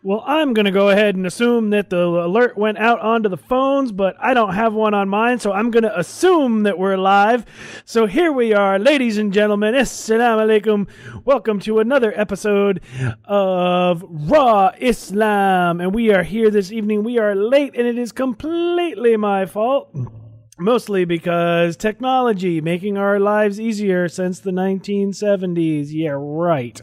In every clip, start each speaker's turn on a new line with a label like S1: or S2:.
S1: Well, I'm going to go ahead and assume that the alert went out onto the phones, but I don't have one on mine, so I'm going to assume that we're live. So here we are, ladies and gentlemen. Assalamu alaikum. Welcome to another episode of Raw Islam. And we are here this evening. We are late, and it is completely my fault. Mostly because technology making our lives easier since the 1970s. Yeah, right.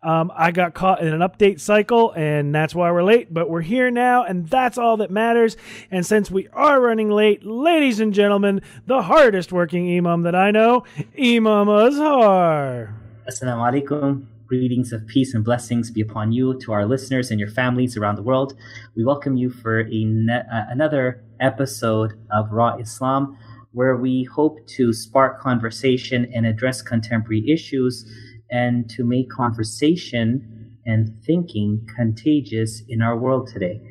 S1: I got caught in an update cycle, and that's why we're late. But we're here now, and that's all that matters. And since we are running late, ladies and gentlemen, the hardest working imam that I know, Imam Azhar.
S2: Assalamu alaikum. Greetings of peace and blessings be upon you, to our listeners and your families around the world. We welcome you for another episode of Raw Islam, where we hope to spark conversation and address contemporary issues and to make conversation and thinking contagious in our world today.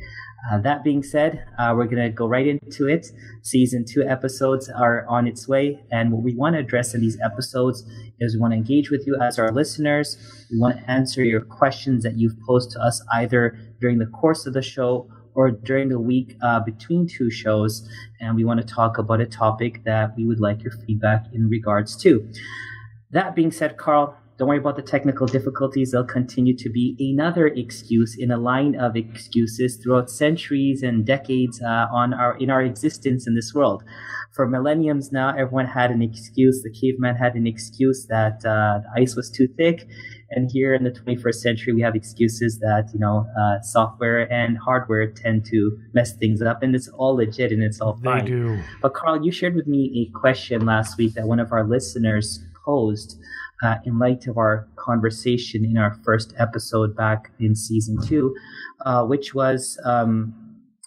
S2: That being said, we're going to go right into it. Season 2 episodes are on its way, and what we want to address in these episodes is we want to engage with you as our listeners. We want to answer your questions that you've posed to us either during the course of the show or during the week between two shows, and we want to talk about a topic that we would like your feedback in regards to. That being said, Carl, don't worry about the technical difficulties. They'll continue to be another excuse in a line of excuses throughout centuries and decades in our existence in this world. For millenniums now, everyone had an excuse. The caveman had an excuse that the ice was too thick. And here in the 21st century, we have excuses that, software and hardware tend to mess things up. And it's all legit and it's all fine.
S1: They do.
S2: But Carl, you shared with me a question last week that one of our listeners posed in light of our conversation in our first episode back in season 2, which was,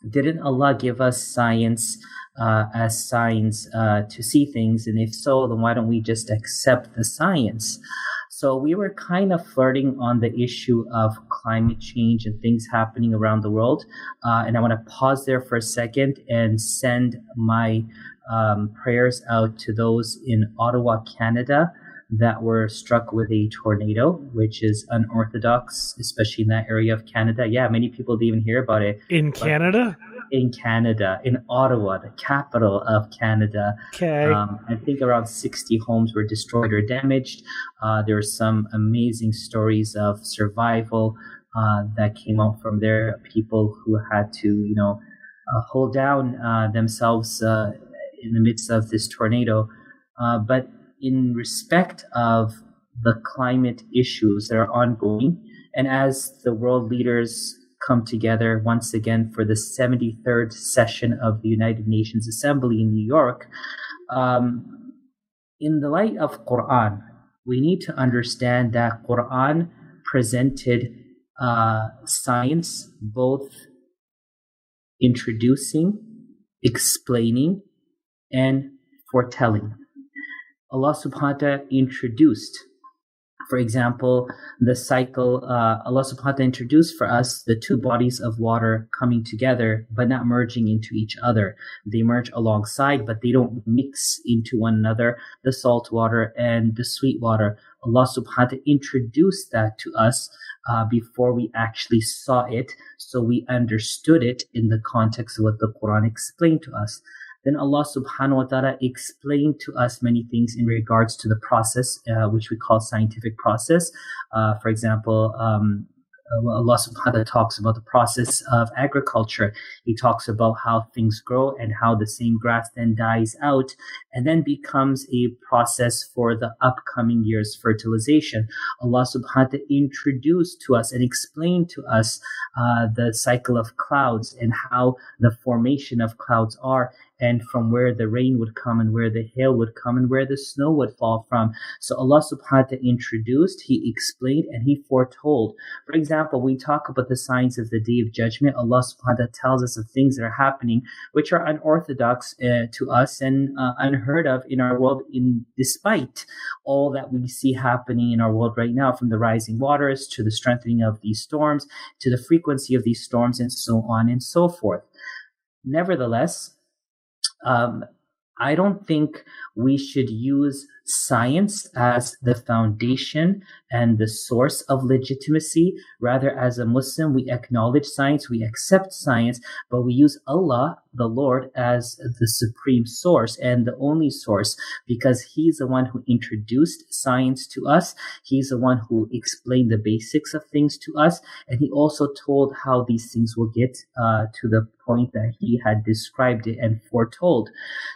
S2: didn't Allah give us science as signs to see things? And if so, then why don't we just accept the science? So we were kind of flirting on the issue of climate change and things happening around the world. And I want to pause there for a second and send my prayers out to those in Ottawa, Canada, that were struck with a tornado, which is unorthodox, especially in that area of Canada. Yeah, many people didn't even hear about it.
S1: In Canada?
S2: In Canada, in Ottawa, the capital of Canada.
S1: Okay.
S2: I think around 60 homes were destroyed or damaged. There were some amazing stories of survival that came out from there. People who had to, hold down themselves in the midst of this tornado. But in respect of the climate issues that are ongoing, and as the world leaders come together once again for the 73rd session of the United Nations Assembly in New York, in the light of Quran, we need to understand that Quran presented science both introducing, explaining, and foretelling. Allah subhanahu wa ta'ala introduced, for example, the cycle, Allah subhanahu wa ta'ala introduced for us the two bodies of water coming together, but not merging into each other. They merge alongside, but they don't mix into one another, the salt water and the sweet water. Allah subhanahu wa ta'ala introduced that to us before we actually saw it, so we understood it in the context of what the Quran explained to us. Then Allah subhanahu wa ta'ala explained to us many things in regards to the process, which we call scientific process. For example, Allah subhanahu wa ta'ala talks about the process of agriculture. He talks about how things grow and how the same grass then dies out and then becomes a process for the upcoming year's fertilization. Allah subhanahu wa ta'ala introduced to us and explained to us the cycle of clouds and how the formation of clouds are, and from where the rain would come and where the hail would come and where the snow would fall from. So Allah subhanahu wa ta'ala introduced, He explained, and He foretold. For example, we talk about the signs of the Day of Judgment. Allah subhanahu wa ta'ala tells us of things that are happening which are unorthodox to us and unheard of in our world, despite all that we see happening in our world right now, from the rising waters to the strengthening of these storms to the frequency of these storms and so on and so forth. Nevertheless, I don't think we should use science as the foundation and the source of legitimacy. Rather, as a Muslim, we acknowledge science, we accept science, but we use Allah, the Lord, as the supreme source and the only source, because He's the one who introduced science to us. He's the one who explained the basics of things to us. And He also told how these things will get to the point that He had described it and foretold.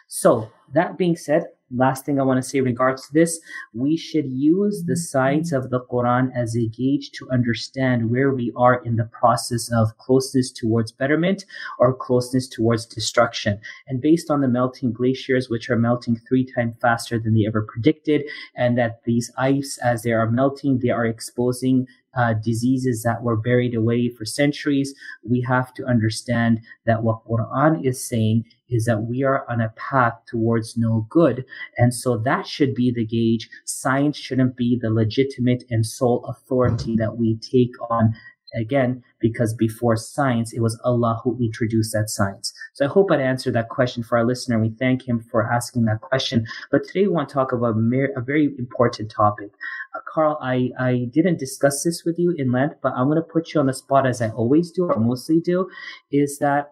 S2: So that being said, last thing I want to say in regards to this, we should use the science of the Quran as a gauge to understand where we are in the process of closeness towards betterment or closeness towards destruction. And based on the melting glaciers, which are melting 3 times faster than they ever predicted, and that these ice, as they are melting, they are exposing diseases that were buried away for centuries, we have to understand that what Quran is saying is that we are on a path towards no good. And so that should be the gauge. Science shouldn't be the legitimate and sole authority that we take on. Again, because before science, it was Allah who introduced that science. So I hope I answered that question for our listener. We thank him for asking that question. But today we want to talk about a very important topic. Carl, I didn't discuss this with you in length, but I'm going to put you on the spot, as I always do, or mostly do, is that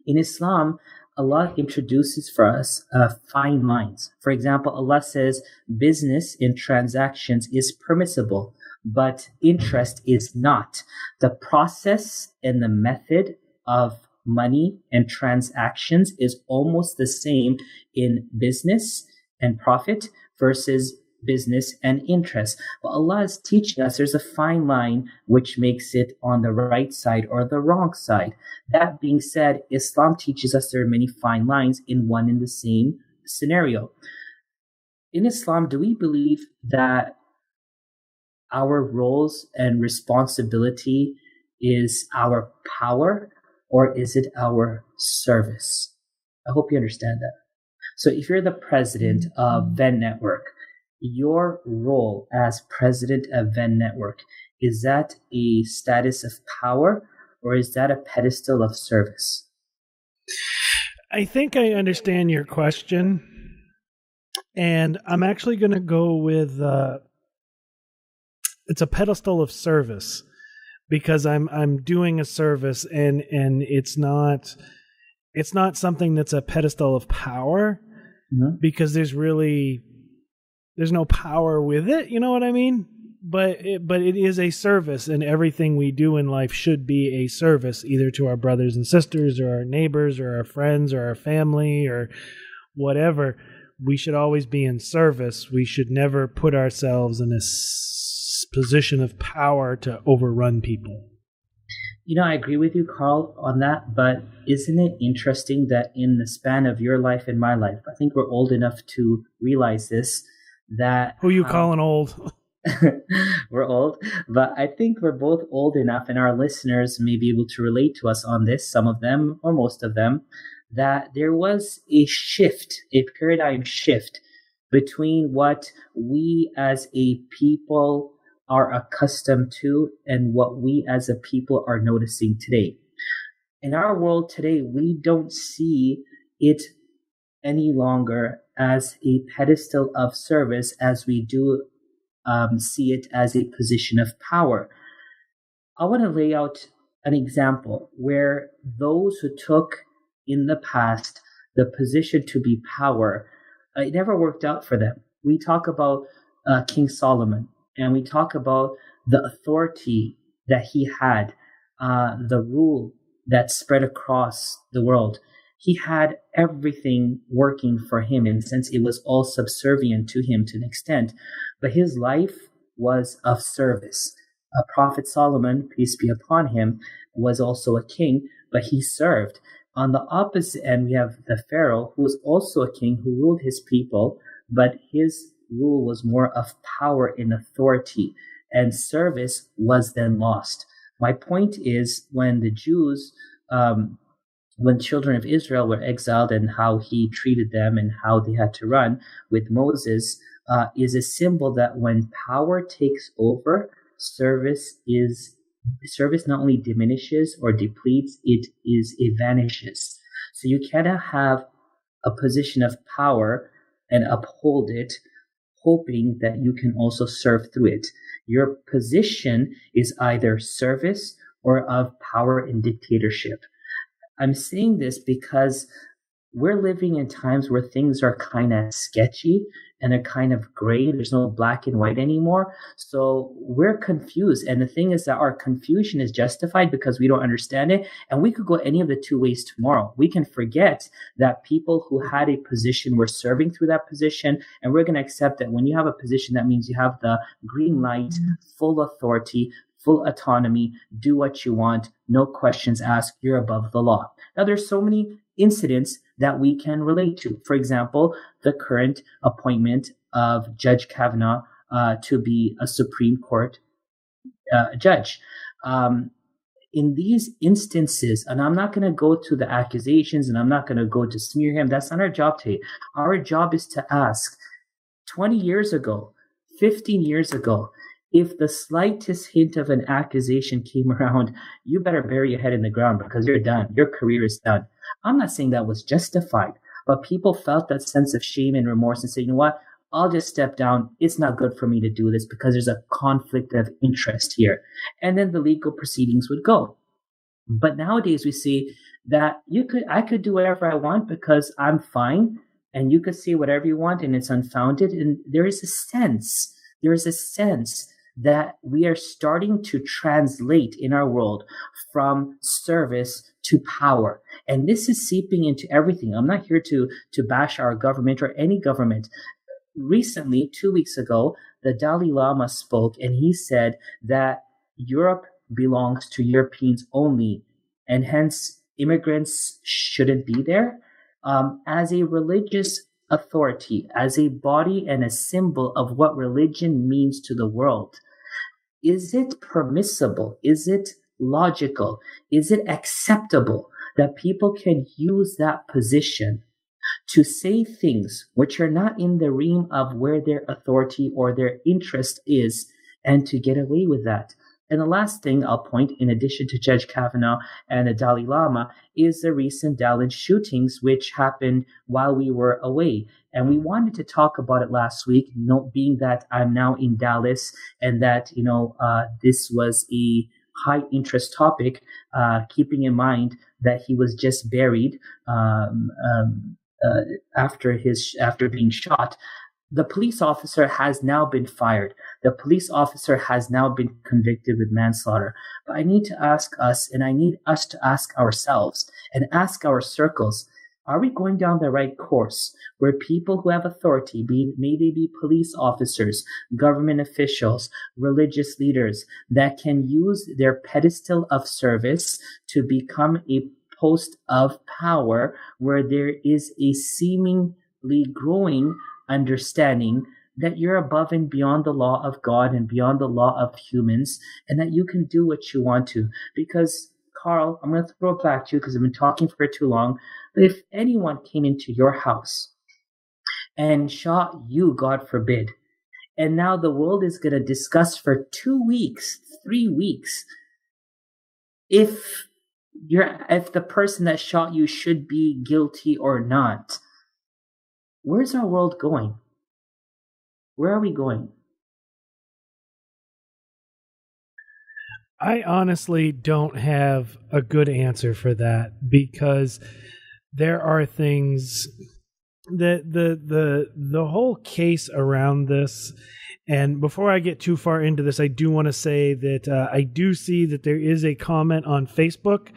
S2: in Islam, Allah introduces for us fine lines. For example, Allah says business in transactions is permissible, but interest is not. The process and the method of money and transactions is almost the same in business and profit versus business and interest. But Allah is teaching us there's a fine line which makes it on the right side or the wrong side. That being said, Islam teaches us there are many fine lines in one and the same scenario. In Islam, do we believe that our roles and responsibility is our power, or is it our service? I hope you understand that. So if you're the president of Venn Network, your role as president of Venn Network, is that a status of power, or is that a pedestal of service?
S1: I think I understand your question, and I'm actually going to go with it's a pedestal of service, because I'm doing a service, and it's not something that's a pedestal of power, because there's no power with it, you know what I mean? But it is a service, and everything we do in life should be a service, either to our brothers and sisters or our neighbors or our friends or our family or whatever. We should always be in service. We should never put ourselves in a position of power to overrun people.
S2: You know, I agree with you, Carl, on that, but isn't it interesting that in the span of your life and my life, I think we're old enough to realize this, that...
S1: Who you calling old?
S2: We're old, but I think we're both old enough, and our listeners may be able to relate to us on this, some of them or most of them, that there was a shift, a paradigm shift between what we as a people are accustomed to and what we as a people are noticing today. In our world today, we don't see it any longer as a pedestal of service as we do see it as a position of power. I want to lay out an example where those who took in the past the position to be power, it never worked out for them. We talk about King Solomon, and we talk about the authority that he had, the rule that spread across the world. He had everything working for him, in the sense it was all subservient to him to an extent, but his life was of service. Prophet Solomon, peace be upon him, was also a king, but he served. On the opposite end, we have the Pharaoh, who was also a king who ruled his people, but his rule was more of power and authority, and service was then lost. My point is, when the Jews, when children of Israel were exiled, and how he treated them and how they had to run with Moses, is a symbol that when power takes over, service not only diminishes or depletes, it vanishes. So you cannot have a position of power and uphold it hoping that you can also serve through it. Your position is either service or of power and dictatorship. I'm saying this because we're living in times where things are kind of sketchy and they're kind of gray. There's no black and white anymore. So we're confused. And the thing is that our confusion is justified because we don't understand it. And we could go any of the two ways tomorrow. We can forget that people who had a position were serving through that position. And we're going to accept that when you have a position, that means you have the green light, full authority, full autonomy, do what you want, no questions asked, you're above the law. Now, there's so many incidents that we can relate to. For example, the current appointment of Judge Kavanaugh to be a Supreme Court judge. In these instances, and I'm not going to go to the accusations and I'm not going to go to smear him. That's not our job today. Our job is to ask 20 years ago, 15 years ago, if the slightest hint of an accusation came around, you better bury your head in the ground because you're done. Your career is done. I'm not saying that was justified, but people felt that sense of shame and remorse and said, you know what? I'll just step down. It's not good for me to do this because there's a conflict of interest here. And then the legal proceedings would go. But nowadays we see that I could do whatever I want because I'm fine. And you could say whatever you want and it's unfounded. And there is a sense that we are starting to translate in our world from service to power. And this is seeping into everything. I'm not here to bash our government or any government. Recently, 2 weeks ago, the Dalai Lama spoke and he said that Europe belongs to Europeans only, and hence immigrants shouldn't be there. As a religious authority, as a body and a symbol of what religion means to the world, is it permissible? Is it logical? Is it acceptable that people can use that position to say things which are not in the realm of where their authority or their interest is, and to get away with that? And the last thing I'll point, in addition to Judge Kavanaugh and the Dalai Lama, is the recent Dallas shootings, which happened while we were away. And we wanted to talk about it last week, being that I'm now in Dallas and that, this was a high interest topic, keeping in mind that he was just buried after being shot. The police officer has now been fired. The police officer has now been convicted with manslaughter. But I need to ask us, and I need us to ask ourselves and ask our circles, are we going down the right course where people who have authority, may they be police officers, government officials, religious leaders, that can use their pedestal of service to become a post of power where there is a seemingly growing understanding that you're above and beyond the law of God and beyond the law of humans, and that you can do what you want to? Because, Carl, I'm going to throw it back to you because I've been talking for too long. But if anyone came into your house and shot you, God forbid, and now the world is going to discuss for 2 weeks, 3 weeks, if the person that shot you should be guilty or not, where's our world going? Where are we going?
S1: I honestly don't have a good answer for that, because there are things that the whole case around this. And before I get too far into this, I do want to say that I do see that there is a comment on Facebook.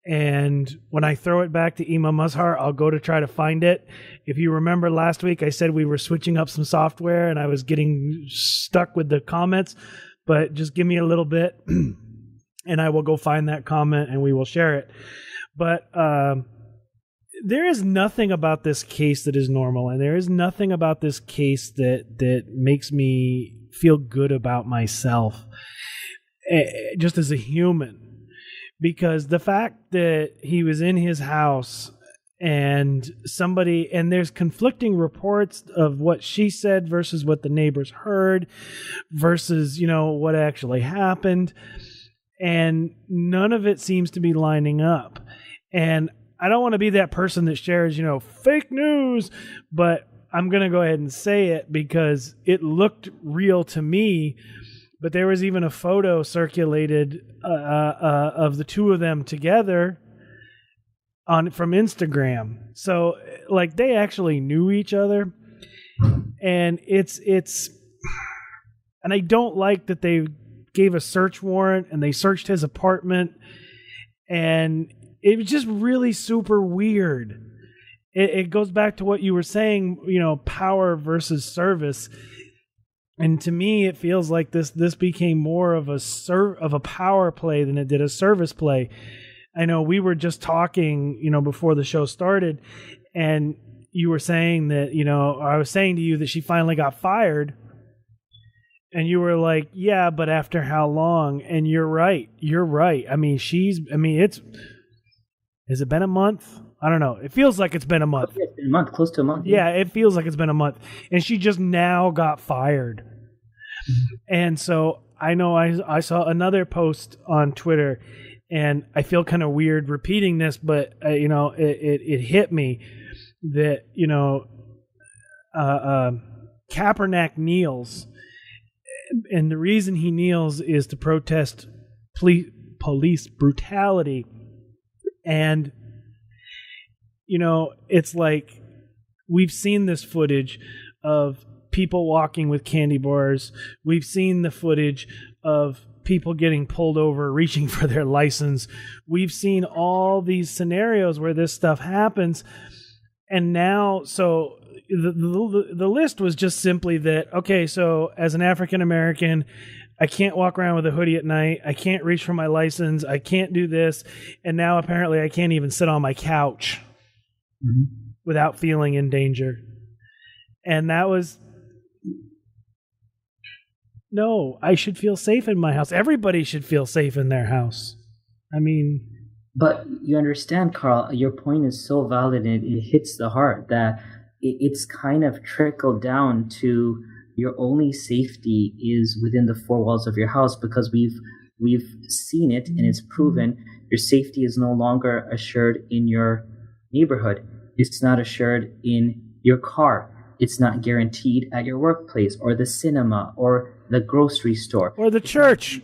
S1: And when I throw it back to Imam Azhar, I'll go to try to find it. If you remember last week, I said we were switching up some software and I was getting stuck with the comments. But just give me a little bit and I will go find that comment and we will share it. But there is nothing about this case that is normal, and there is nothing about this case that makes me feel good about myself just as a human. Because the fact that he was in his house and there's conflicting reports of what she said versus what the neighbors heard versus, what actually happened. And none of it seems to be lining up. And I don't want to be that person that shares, fake news, but I'm going to go ahead and say it because it looked real to me. But there was even a photo circulated of the two of them together from Instagram. So like they actually knew each other, and it's and I don't like that they gave a search warrant and they searched his apartment, and it was just really super weird. It goes back to what you were saying, power versus service. And to me, it feels like this became more of a power play than it did a service play. I know we were just talking, before the show started, and you were saying that, I was saying to you that she finally got fired, and you were like, yeah, but after how long? And you're right. I mean, has it been a month? I don't know. It feels like it's been a month.
S2: It's been a month, close to a month.
S1: Yeah, it feels like it's been a month. And she just now got fired. And so I know I saw another post on Twitter, and I feel kind of weird repeating this, but, it hit me that, Kaepernick kneels. And the reason he kneels is to protest police brutality. And it's like we've seen this footage of people walking with candy bars. We've seen the footage of people getting pulled over, reaching for their license. We've seen all these scenarios where this stuff happens. And now, so the list was just simply that, okay, so as an African American, I can't walk around with a hoodie at night. I can't reach for my license. I can't do this. And now apparently I can't even sit on my couch without feeling in danger. And that was, no, I should feel safe in my house. Everybody should feel safe in their house. I mean...
S2: But you understand, Carl, your point is so valid, and it hits the heart that it's kind of trickled down to your only safety is within the four walls of your house, because we've seen it and it's proven your safety is no longer assured in your neighborhood. It's not assured in your car. It's not guaranteed at your workplace or the cinema or the grocery store.
S1: Or the church.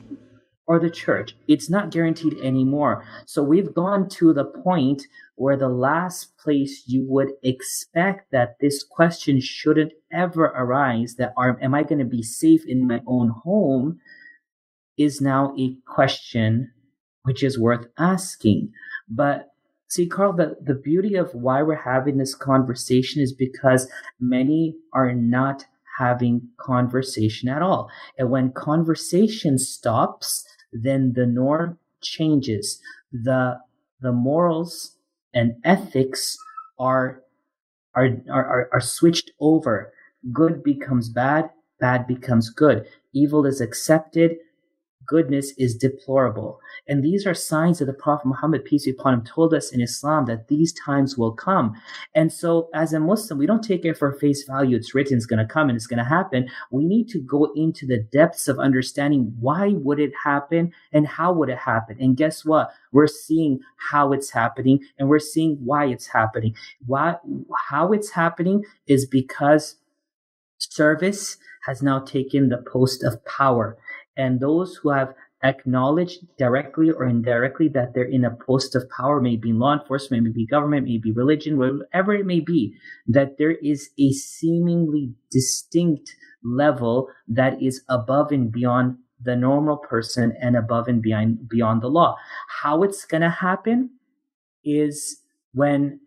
S2: It's not guaranteed anymore. So we've gone to the point where the last place you would expect that this question shouldn't ever arise, that am I going to be safe in my own home, is now a question which is worth asking. But see, Carl, the beauty of why we're having this conversation is because many are not having conversation at all. And when conversation stops, then the norm changes. The morals and ethics are switched over. Good becomes bad, bad becomes good. Evil is accepted, goodness is deplorable. And these are signs that the Prophet Muhammad, peace be upon him, told us in Islam that these times will come. And so as a Muslim, we don't take it for face value. It's written, it's going to come and it's going to happen. We need to go into the depths of understanding why would it happen and how would it happen. And guess what? We're seeing how it's happening and we're seeing why it's happening. How it's happening is because service has now taken the post of power. And those who have acknowledged directly or indirectly that they're in a post of power, maybe law enforcement, maybe government, maybe religion, whatever it may be, that there is a seemingly distinct level that is above and beyond the normal person and above and beyond the law. How it's going to happen is when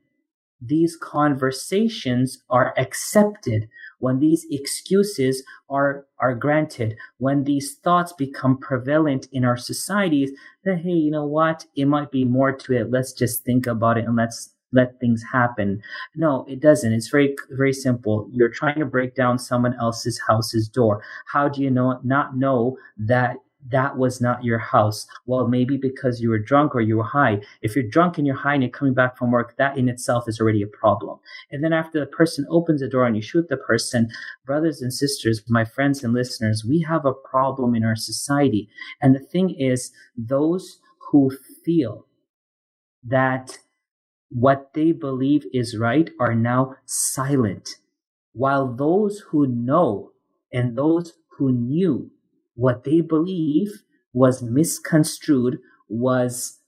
S2: these conversations are accepted, when these excuses are granted, when these thoughts become prevalent in our societies, that, hey, you know what? It might be more to it. Let's just think about it and let's let things happen. No, it doesn't. It's very, very simple. You're trying to break down someone else's house's door. How do you not know that that was not your house? Well, maybe because you were drunk or you were high. If you're drunk and you're high and you're coming back from work, that in itself is already a problem. And then after the person opens the door and you shoot the person, brothers and sisters, my friends and listeners, we have a problem in our society. And the thing is, those who feel that what they believe is right are now silent. while those who know and those who knew what they believe was misconstrued, was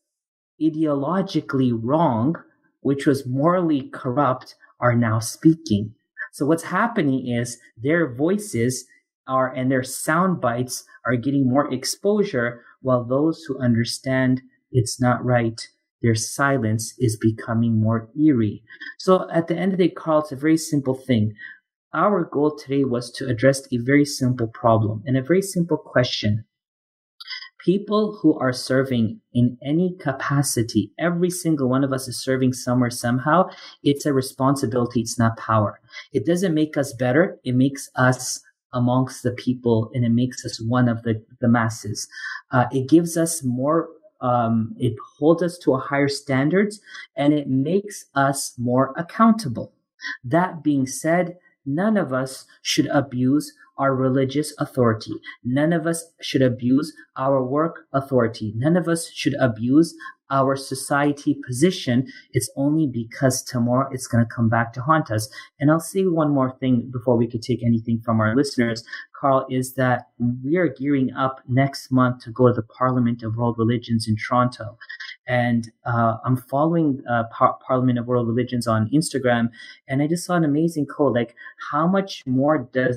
S2: ideologically wrong, which was morally corrupt, are now speaking. So what's happening is their voices are and their sound bites are getting more exposure, while those who understand it's not right, their silence is becoming more eerie. So at the end of the day, Carl, it's a very simple thing. Our goal today was to address a very simple problem and a very simple question. People who are serving in any capacity, every single one of us is serving somewhere, somehow. It's a responsibility. It's not power. It doesn't make us better. It makes us amongst the people, and it makes us one of the masses. It gives us more, it holds us to a higher standards, and it makes us more accountable. That being said, none of us should abuse our religious authority. None of us should abuse our work authority. None of us should abuse our society position. It's only because tomorrow it's going to come back to haunt us. And I'll say one more thing before we could take anything from our listeners, Carl, is that we are gearing up next month to go to the Parliament of World Religions in Toronto. And I'm following Parliament of World Religions on Instagram, and I just saw an amazing quote, like, how much more do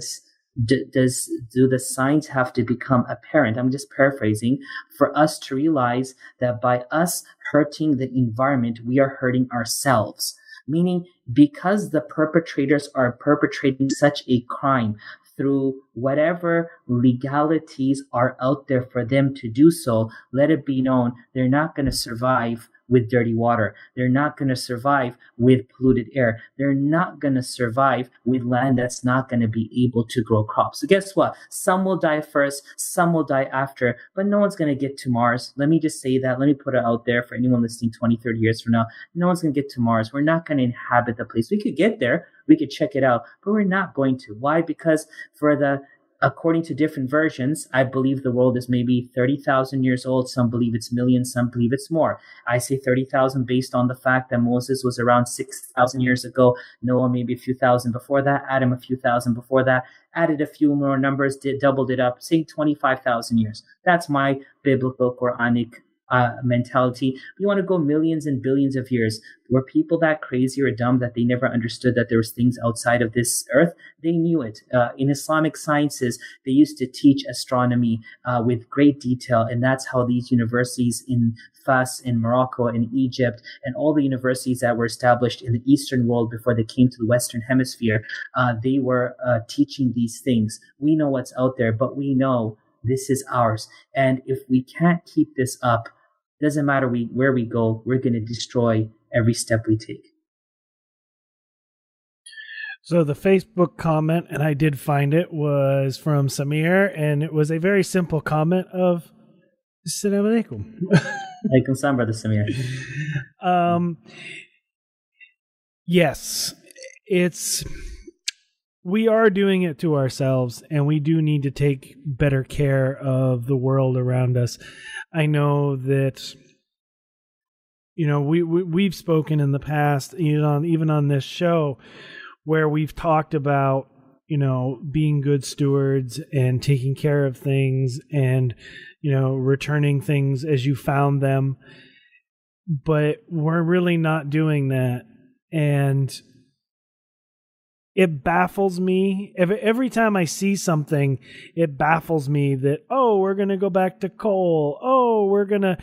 S2: the signs have to become apparent? I'm just paraphrasing, for us to realize that by us hurting the environment, we are hurting ourselves. Meaning, because the perpetrators are perpetrating such a crime through whatever legalities are out there for them to do so, let it be known they're not going to survive with dirty water. They're not going to survive with polluted air. They're not going to survive with land that's not going to be able to grow crops. So guess what? Some will die first, some will die after, but no one's going to get to Mars. Let me just say that. Let me put it out there for anyone listening 20, 30 years from now. No one's going to get to Mars. We're not going to inhabit the place. We could get there. We could check it out, but we're not going to. Why? Because according to different versions, I believe the world is maybe 30,000 years old. Some believe it's millions, some believe it's more. I say 30,000 based on the fact that Moses was around 6,000 years ago, Noah maybe a few thousand before that, Adam a few thousand before that, added a few more numbers, doubled it up, say 25,000 years. That's my biblical Quranic mentality. You want to go millions and billions of years. Were people that crazy or dumb that they never understood that there was things outside of this earth? They knew it. In Islamic sciences, they used to teach astronomy with great detail, and that's how these universities in Fas, in Morocco, in Egypt, and all the universities that were established in the Eastern world before they came to the Western Hemisphere, they were teaching these things. We know what's out there, but we know this is ours. And if we can't keep this up, doesn't matter where we go, we're going to destroy every step we take.
S1: So the Facebook comment, and I did find it, was from Samir, and it was a very simple comment of Assalamu alaikum.
S2: Alaikum salam, Brother Samir.
S1: Yes, we are doing it to ourselves, and we do need to take better care of the world around us. I know that, we've spoken in the past, even on this show, where we've talked about, being good stewards and taking care of things and, returning things as you found them. But we're really not doing that. And it baffles me. Every time I see something, it baffles me that, we're going to go back to coal. We're going to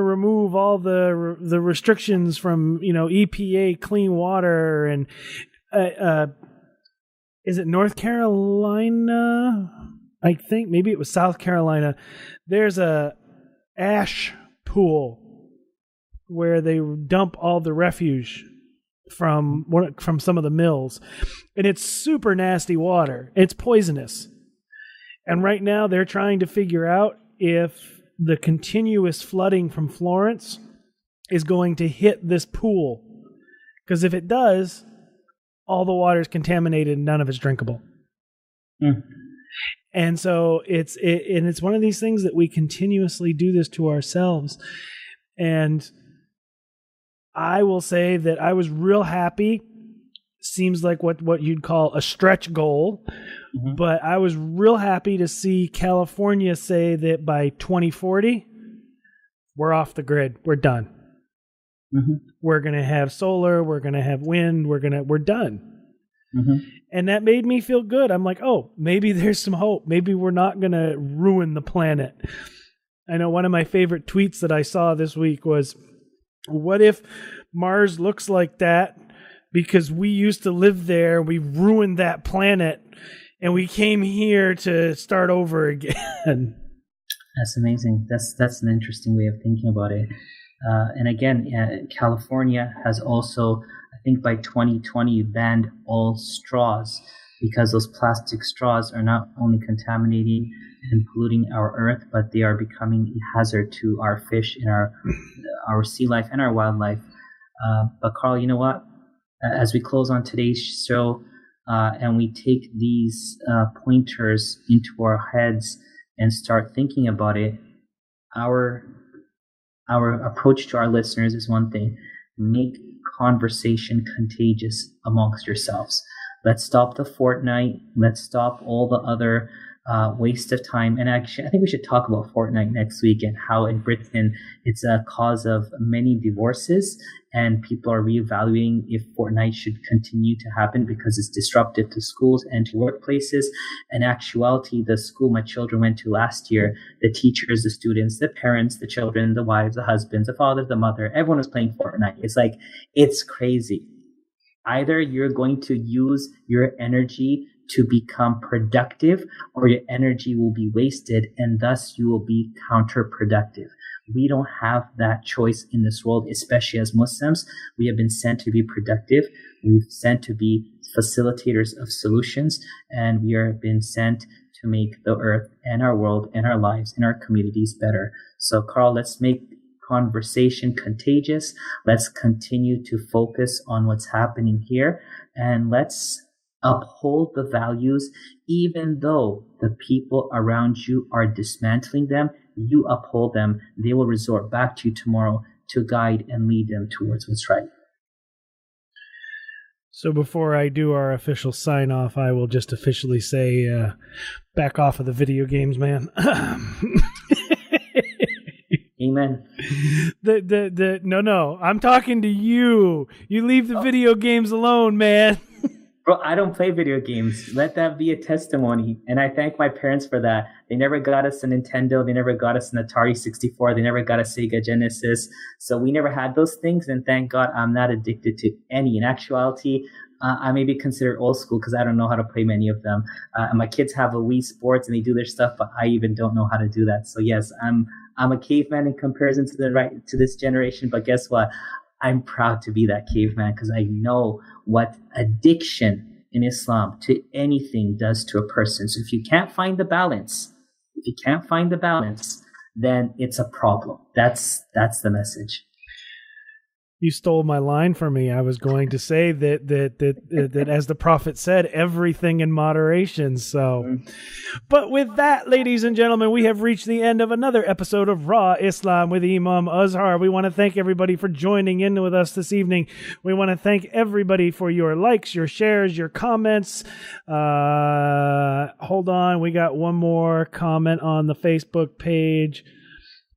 S1: remove all the restrictions from, EPA clean water. And is it North Carolina? I think maybe it was South Carolina. There's a ash pool where they dump all the refuse from some of the mills, and it's super nasty water. It's poisonous. And right now they're trying to figure out if the continuous flooding from Florence is going to hit this pool, because if it does, all the water is contaminated and none of it's drinkable. And so it's one of these things that we continuously do this to ourselves. And I will say that I was real happy seems like what you'd call a stretch goal. Mm-hmm. But I was real happy to see California say that by 2040, we're off the grid. We're done. Mm-hmm. We're going to have solar. We're going to have wind. We're done. Mm-hmm. And that made me feel good. I'm like, oh, maybe there's some hope. Maybe we're not going to ruin the planet. I know one of my favorite tweets that I saw this week was, what if Mars looks like that because we used to live there, we ruined that planet, and we came here to start over again?
S2: That's amazing. That's an interesting way of thinking about it. And again, California has also, I think by 2020, banned all straws, because those plastic straws are not only contaminating and polluting our earth, but they are becoming a hazard to our fish and our sea life and our wildlife. But Carl, you know what? As we close on today's show, and we take these pointers into our heads and start thinking about it, our approach to our listeners is one thing: make conversation contagious amongst yourselves. Let's stop the Fortnite. Let's stop all the other waste of time. And actually, I think we should talk about Fortnite next week and how in Britain it's a cause of many divorces, and people are reevaluating if Fortnite should continue to happen because it's disruptive to schools and to workplaces. In actuality, the school my children went to last year, the teachers, the students, the parents, the children, the wives, the husbands, the father, the mother, everyone was playing Fortnite. It's crazy. Either you're going to use your energy to become productive, or your energy will be wasted, and thus you will be counterproductive. We don't have that choice in this world, especially as Muslims. We have been sent to be productive. We've sent to be facilitators of solutions, and we have been sent to make the earth and our world and our lives and our communities better. So, Carl, let's make conversation contagious. Let's continue to focus on what's happening here, and let's uphold the values. Even though the people around you are dismantling them, you uphold them. They will resort back to you tomorrow to guide and lead them towards what's right.
S1: So before I do our official sign off, I will just officially say, back off of the video games, man.
S2: Amen.
S1: No, I'm talking to you. You leave the video games alone, man.
S2: Bro, I don't play video games. Let that be a testimony. And I thank my parents for that. They never got us a Nintendo. They never got us an Atari 64. They never got a Sega Genesis. So we never had those things. And thank God I'm not addicted to any. In actuality, I may be considered old school because I don't know how to play many of them. And my kids have a Wii Sports and they do their stuff, but I even don't know how to do that. So yes, I'm a caveman in comparison to this generation. But guess what? I'm proud to be that caveman because I know what addiction in Islam to anything does to a person. So if you can't find the balance, then it's a problem. That's the message.
S1: You stole my line from me. I was going to say that as the Prophet said, everything in moderation. So, but with that, ladies and gentlemen, we have reached the end of another episode of Raw Islam with Imam Azhar. We want to thank everybody for joining in with us this evening. We want to thank everybody for your likes, your shares, your comments. Hold on. We got one more comment on the Facebook page.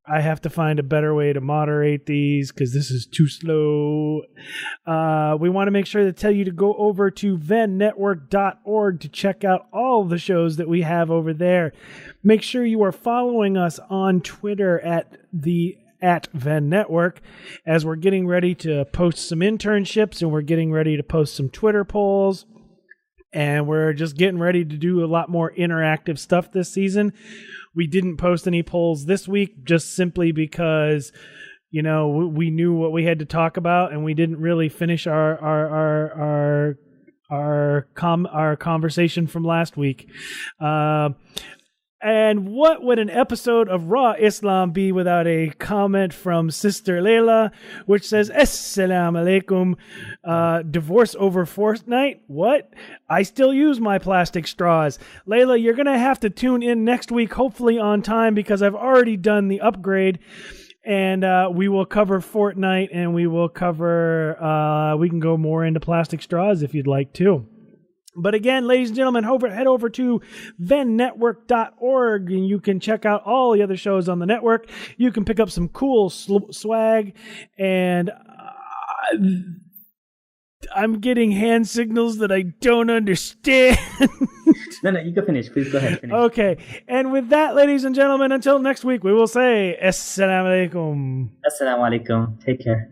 S1: I have to find a better way to moderate these because this is too slow. We want to make sure to tell you to go over to vennetwork.org to check out all the shows that we have over there. Make sure you are following us on Twitter at Venn Network, as we're getting ready to post some internships and we're getting ready to post some Twitter polls. And we're just getting ready to do a lot more interactive stuff this season. We didn't post any polls this week just simply because, we knew what we had to talk about and we didn't really finish our conversation from last week. And what would an episode of Raw Islam be without a comment from Sister Layla, which says, Assalamu alaikum, divorce over Fortnite? What? I still use my plastic straws. Layla, you're going to have to tune in next week, hopefully on time, because I've already done the upgrade. And we will cover Fortnite, and we will cover, we can go more into plastic straws if you'd like to. But again, ladies and gentlemen, head over to vennetwork.org, and you can check out all the other shows on the network. You can pick up some cool swag, and I'm getting hand signals that I don't understand.
S2: No, you can finish. Please go ahead. Finish.
S1: Okay. And with that, ladies and gentlemen, until next week, we will say Assalamu alaikum.
S2: Assalamu alaikum. Take care.